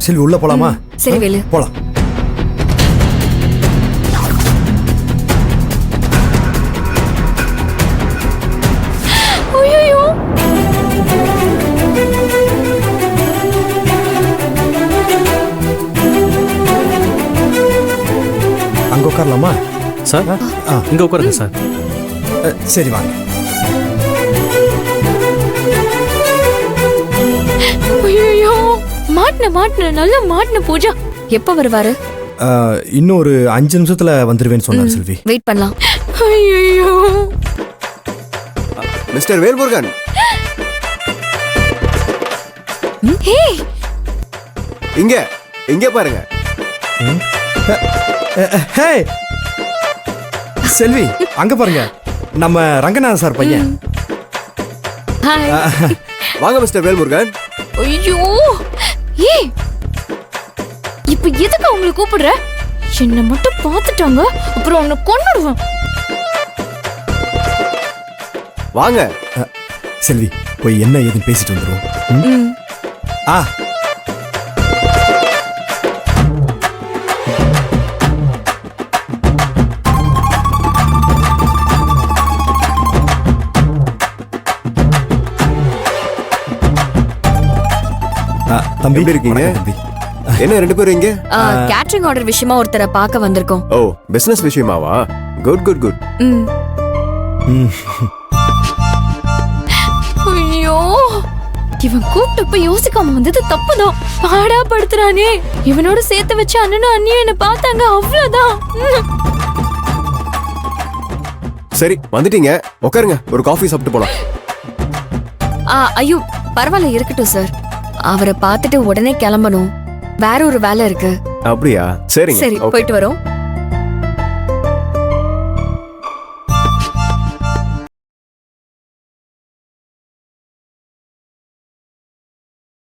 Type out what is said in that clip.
செல்வி உள்ள போலாமா? சரி வேலு. போலாம். ஐயோ அங்க உட்காரலாமா? சார் இங்க உட்காருங்க சார். சரி வாங்க. ஐயோ மாட்டின நல்ல மாட்டின பூஜா. எப்ப வருவாரு? இன்னும் ஒரு 5 நிமிஷத்துல வந்துருவேன்னு சொன்னார் செல்வி. வெயிட் பண்ணலாம். ஐயோ மிஸ்டர் வேல்முருகன். ஹே இங்க இங்க பாருங்க. ஹே செல்வி அங்க பாருங்க, நம்ம ரங்கநாதன் சார் பையன். ஹாய். வாங்க மிஸ்டர் வேல்முருகன். ஐயோ ஏய் இப்ப எதுக்கு அவங்களை கூப்பிடுற? என்ன மட்டும் பார்த்துட்டாங்க அப்புறம் அவனை கொன்னுடுவேன். வாங்க. செல்வி போய் என்ன ஏதுன்னு பேசிட்டு வந்துருவோம். ஆ தம்பி எப்படி இருக்கீங்க? தம்பி என்ன 2 பேரும் இங்க? கேட்டரிங் ஆர்டர் விஷயமா ஒருத்தரை பார்க்க வந்திருக்கோம். ஓ பிசினஸ் விஷயமாவா? Good good good. ஐயோ இவன் கூப்பிட்டப்ப யோசிக்காம வந்தது தப்புதான். பாடா படுத்துறானே. இவனோட சேர்த்து வச்சு அண்ணனும் அண்ணியும் என்ன பார்த்தாங்க, அவ்வளவுதான். சரி வந்துட்டீங்க, உட்காருங்க, ஒரு காஃபி சாப்பிட்டு போலாம். ஐயோ பரவாயில்ல இருக்கட்டும் சார். அவரை பார்த்துட்டு உடனே கிளம்பணும். வேற ஒரு வேலை இருக்கு. அப்படியா? சரிங்க. சரி Okay. போயிட்டு வரோம்.